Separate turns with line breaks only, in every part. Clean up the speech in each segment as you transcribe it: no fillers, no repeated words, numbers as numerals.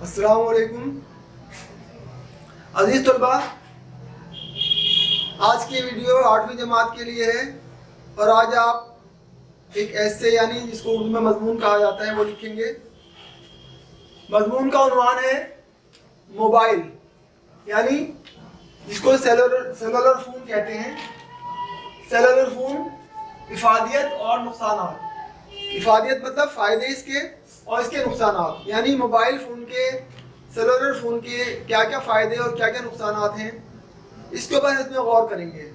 अस्सलाम वालेकुम अज़ीज़ तलबा। आज की वीडियो 8वीं जमात के लिए है और आज आप एक ऐसे यानी जिसको उर्दू में मजमून कहा जाता है वो लिखेंगे। मजमून का उन्वान है मोबाइल, यानी जिसको सेलुलर फ़ोन कहते हैं। सेलुलर फ़ोन, इफ़ादियत और नुकसानात। इफ़ादियत मतलब फ़ायदे इसके और इसके नुकसानात, यानी मोबाइल फ़ोन के, सेलुलर फ़ोन के क्या क्या फ़ायदे और क्या क्या नुकसानात हैं, इसके ऊपर इसमें गौर करेंगे।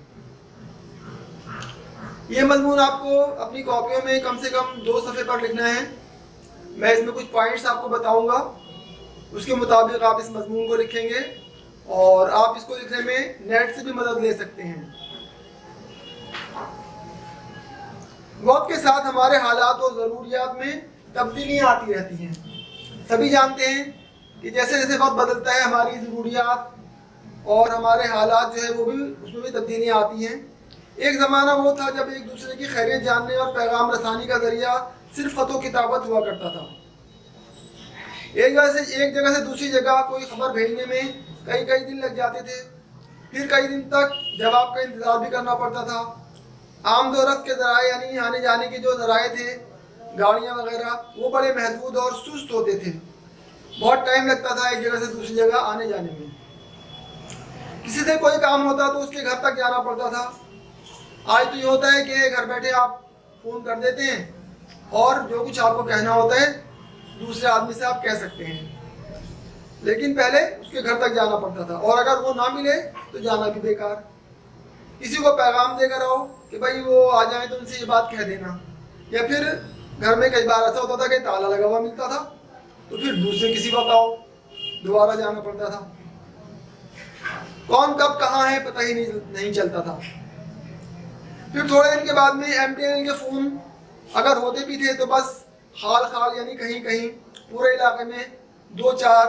ये मजमून आपको अपनी कॉपियों में कम से कम 2 सफ़े पर लिखना है। मैं इसमें कुछ पॉइंट्स आपको बताऊंगा, उसके मुताबिक आप इस मजमून को लिखेंगे और आप इसको लिखने में नेट से भी मदद ले सकते हैं। वक्त के साथ हमारे हालात और ज़रूरियात में तब्दीलियाँ आती रहती हैं। सभी जानते हैं कि जैसे जैसे वक्त बदलता है हमारी ज़रूरियात और हमारे हालात जो है वो भी उसमें भी तब्दीलियाँ आती हैं। एक ज़माना वो था जब एक दूसरे की खैरियत जानने और पैगाम रसानी का ज़रिया सिर्फ ख़त किताबत हुआ करता था। एक जगह से दूसरी जगह कोई ख़बर भेजने में कई कई दिन लग जाते थे, फिर कई दिन तक जवाब का इंतज़ार भी करना पड़ता था। आमदोरफ्त के ज़राए यानी आने जाने के जो ज़राए थे, गाड़ियाँ वगैरह, वो बड़े महदूद और सुस्त होते थे। बहुत टाइम लगता था एक जगह से दूसरी जगह आने जाने में। किसी से कोई काम होता तो उसके घर तक जाना पड़ता था। आज तो ये होता है कि घर बैठे आप फ़ोन कर देते हैं और जो कुछ आपको कहना होता है दूसरे आदमी से आप कह सकते हैं, लेकिन पहले उसके घर तक जाना पड़ता था और अगर वो ना मिले तो जाना भी बेकार। किसी को पैगाम देकर आओ कि भाई वो आ जाए तो उनसे ये बात कह देना, या फिर घर में कई बार ऐसा होता था कि ताला लगा हुआ मिलता था तो फिर दूसरे किसी वक्त आओ, दोबारा जाना पड़ता था। कौन कब कहाँ है पता ही नहीं चलता था। फिर थोड़े दिन के बाद में MTNL के फ़ोन अगर होते भी थे तो बस हाल खाल यानी कहीं कहीं पूरे इलाके में 2-4,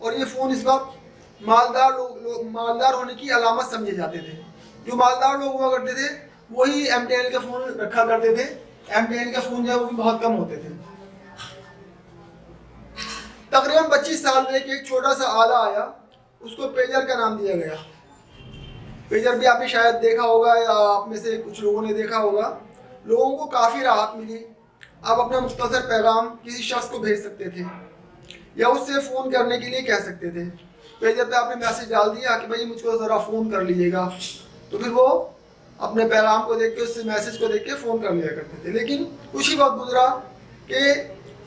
और ये फ़ोन इस वक्त मालदार होने की अलामत समझे जाते थे। जो मालदार लोग हुआ करते थे वही MTNL के फ़ोन रखा करते थे। MTNL के फ़ोन जो है वो भी बहुत कम होते थे। तकरीबन 25 साल में एक छोटा सा आला आया, उसको पेजर का नाम दिया गया। पेजर भी आपने शायद देखा होगा या आप में से कुछ लोगों ने देखा होगा। लोगों को काफ़ी राहत मिली। आप अपना मुख्तसर पैगाम किसी शख्स को भेज सकते थे या उससे फ़ोन करने के लिए कह सकते थे। पेजर पे आपने मैसेज डाल दिया कि भाई मुझको ज़रा फ़ोन कर लीजिएगा, तो फिर वो अपने पैगाम को देख के, उस मैसेज को देख के फ़ोन कर लिया करते थे। लेकिन कुछ ही वक्त गुजरा कि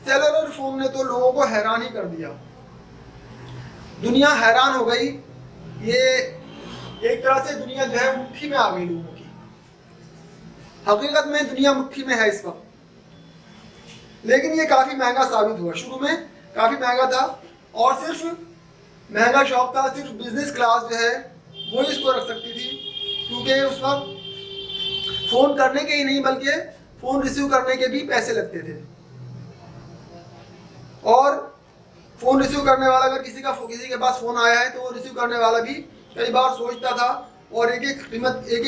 सेलुलर फ़ोन ने तो लोगों को हैरान ही कर दिया। दुनिया हैरान हो गई। ये एक तरह से दुनिया जो है मुट्ठी में आ गई लोगों की। हकीकत में दुनिया मुट्ठी में है इस वक्त, लेकिन ये काफ़ी महंगा साबित हुआ। शुरू में काफ़ी महंगा था और सिर्फ महंगा शौक था, सिर्फ बिजनेस क्लास जो है वो इसको रख सकती थी, क्योंकि उस वक्त फ़ोन करने के ही नहीं बल्कि फ़ोन रिसीव करने के भी पैसे लगते थे। और फ़ोन रिसीव करने वाला अगर किसी के पास फ़ोन आया है तो वो रिसीव करने वाला भी कई बार सोचता था और एक एक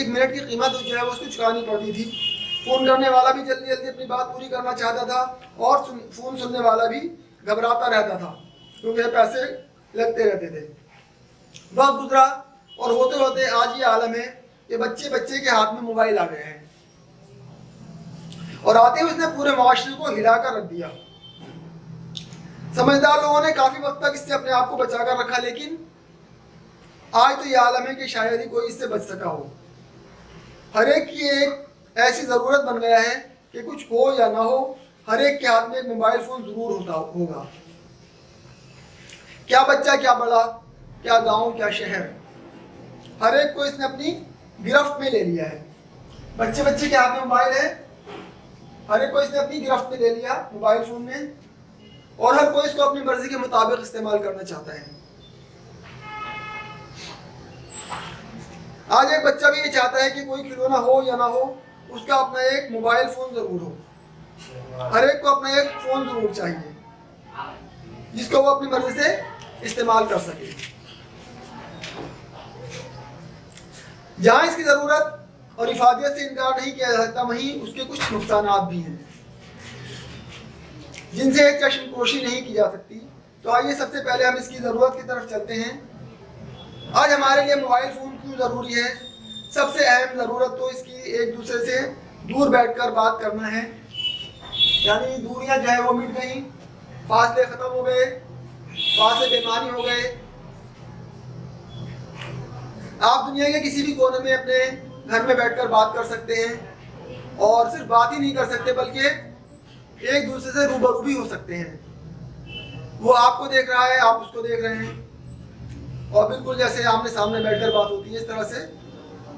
मिनट की कीमत जो है वो उसको चुकानी पड़ती थी। फ़ोन करने वाला भी जल्दी जल्दी अपनी बात पूरी करना चाहता था और फ़ोन सुनने वाला भी घबराता रहता था, क्योंकि पैसे लगते रहते थे। वक्त गुजरा और होते होते आज ये आलम है कि बच्चे बच्चे के हाथ में मोबाइल आ गए हैं और आते हुए इसने पूरे माशरे को हिलाकर रख दिया। समझदार लोगों ने काफ़ी वक्त तक इससे अपने आप को बचा कर रखा, लेकिन आज तो ये आलम है कि शायद ही कोई इससे बच सका हो। हर एक की एक ऐसी ज़रूरत बन गया है कि कुछ हो या ना हो, हर एक के हाथ में एक मोबाइल फ़ोन ज़रूर होगा। क्या बच्चा, क्या बड़ा, क्या गांव, क्या शहर, हर एक को इसने अपनी गिरफ्त में ले लिया है। बच्चे बच्चे के हाथ में मोबाइल है, हर एक को इसने अपनी गिरफ्त में ले लिया मोबाइल फ़ोन में, और हर कोई इसको अपनी मर्जी के मुताबिक इस्तेमाल करना चाहता है। आज एक बच्चा भी ये चाहता है कि कोई खिलौना हो या ना हो, उसका अपना एक मोबाइल फ़ोन ज़रूर हो। हर एक को अपना एक फ़ोन ज़रूर चाहिए जिसको वो अपनी मर्जी से इस्तेमाल कर सके। जहाँ इसकी ज़रूरत और इफादियत से इनकार नहीं किया जा सकता, वहीं उसके कुछ नुकसानात भी हैं जिनसे चश्मपोशी नहीं की जा सकती। तो आइए सबसे पहले हम इसकी ज़रूरत की तरफ चलते हैं। आज हमारे लिए मोबाइल फ़ोन क्यों ज़रूरी है? सबसे अहम ज़रूरत तो इसकी एक दूसरे से दूर बैठकर बात करना है, यानी दूरियां जो है वो मिट गई, फासले ख़त्म हो गए, फासले बेमानी हो गए। आप दुनिया के किसी भी कोने में अपने घर में बैठकर बात कर सकते हैं, और सिर्फ बात ही नहीं कर सकते बल्कि एक दूसरे से रूबरू भी हो सकते हैं। वो आपको देख रहा है, आप उसको देख रहे हैं, और बिल्कुल जैसे आमने सामने बैठकर बात होती है, इस तरह से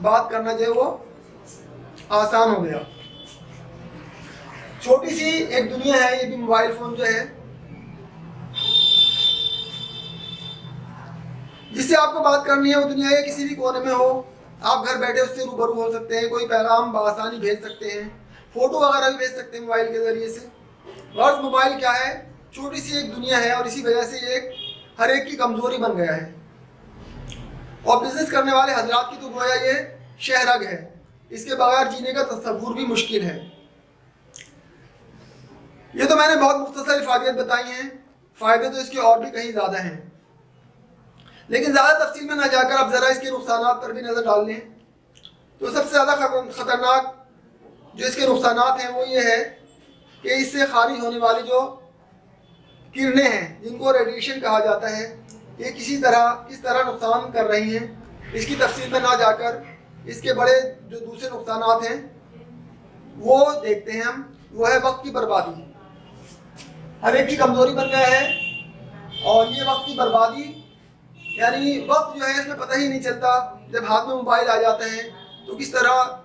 बात करना जो है वो आसान हो गया। छोटी सी एक दुनिया है ये भी मोबाइल फ़ोन जो है, जिससे आपको बात करनी है वो दुनिया के किसी भी कोने में हो, आप घर बैठे उससे रूबरू हो सकते हैं, कोई पैगाम बआसानी भेज सकते हैं, फ़ोटो वगैरह भी भेज सकते हैं मोबाइल के ज़रिए से। बस मोबाइल क्या है, छोटी सी एक दुनिया है, और इसी वजह से ये हर एक की कमज़ोरी बन गया है। और बिजनेस करने वाले हजरात की तो गोया ये शहरग है, इसके बगैर जीने का तस्वुर भी मुश्किल है। ये तो मैंने बहुत मुख्तसर इफादियत बताई हैं, फ़ायदे तो इसके और भी कहीं ज़्यादा हैं, लेकिन ज़्यादा तफसील में ना जाकर अब ज़रा इसके नुकसानात पर भी नज़र डाल लें। तो सबसे ज़्यादा ख़तरनाक जो इसके नुकसानात हैं वो ये है कि इससे खारिज होने वाली जो किरणें हैं, जिनको रेडिएशन कहा जाता है, ये किस तरह नुकसान कर रही हैं। इसकी तफसील में ना जाकर इसके बड़े जो दूसरे नुकसानात हैं वो देखते हैं हम। वो है वक्त की बर्बादी, हर एक की कमज़ोरी बन गया है। और ये वक्त की बर्बादी यानी वक्त जो है इसमें पता ही नहीं चलता, जब हाथ में मोबाइल आ जाता है तो किस तरह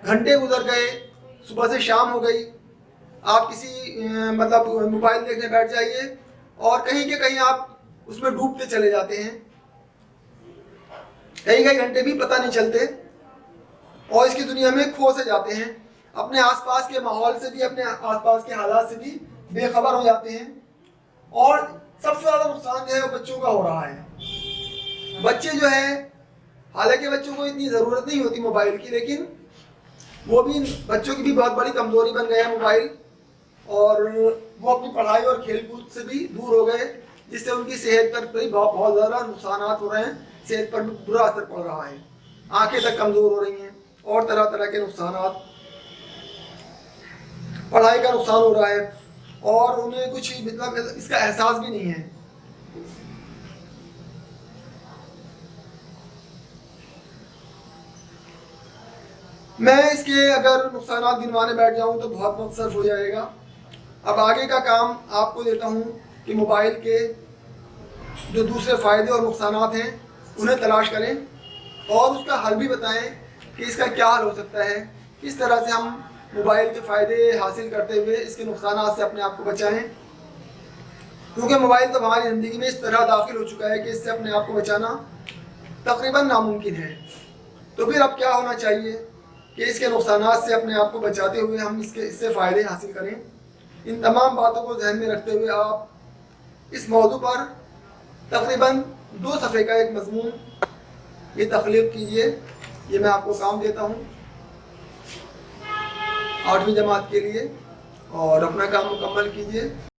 घंटे गुजर गए, सुबह से शाम हो गई। आप किसी मोबाइल देखने बैठ जाइए और कहीं के कहीं आप उसमें डूबते चले जाते हैं, कई घंटे भी पता नहीं चलते, और इसकी दुनिया में खो से जाते हैं। अपने आसपास के माहौल से भी, अपने आसपास के हालात से भी बेखबर हो जाते हैं। और सबसे ज़्यादा नुकसान जो है वो बच्चों का हो रहा है। बच्चे जो है, हालांकि बच्चों को इतनी ज़रूरत नहीं होती मोबाइल की, लेकिन वो भी, बच्चों की भी बहुत बड़ी कमज़ोरी बन गया है मोबाइल, और वो अपनी पढ़ाई और खेलकूद से भी दूर हो गए, जिससे उनकी सेहत पर भी बहुत ज़्यादा नुकसान हो रहे हैं। सेहत पर भी बुरा असर पड़ रहा है, आंखें तक कमज़ोर हो रही हैं, और तरह तरह के नुकसान, पढ़ाई का नुकसान हो रहा है, और उन्हें कुछ इसका एहसास भी नहीं है। मैं इसके अगर नुकसान गिनवाने बैठ जाऊं तो बहुत वक्त सर्फ हो जाएगा। अब आगे का काम आपको देता हूं कि मोबाइल के जो दूसरे फ़ायदे और नुकसान हैं उन्हें तलाश करें, और उसका हल भी बताएं कि इसका क्या हल हो सकता है, किस तरह से हम मोबाइल के फ़ायदे हासिल करते हुए इसके नुकसान से अपने आप को बचाएं। क्योंकि मोबाइल तो हमारी ज़िंदगी में इस तरह दाखिल हो चुका है कि इससे अपने आप को बचाना तकरीबन नामुमकिन है। तो फिर अब क्या होना चाहिए कि इसके नुकसान से अपने आप को बचाते हुए हम इससे फ़ायदे हासिल करें। इन तमाम बातों को ध्यान में रखते हुए आप इस मौजू पर तकरीबन 2 सफ़े का एक मज़मून ये तख्लीक़ कीजिए। ये मैं आपको काम देता हूँ 8वीं जमात के लिए, और अपना काम मुकम्मल कीजिए।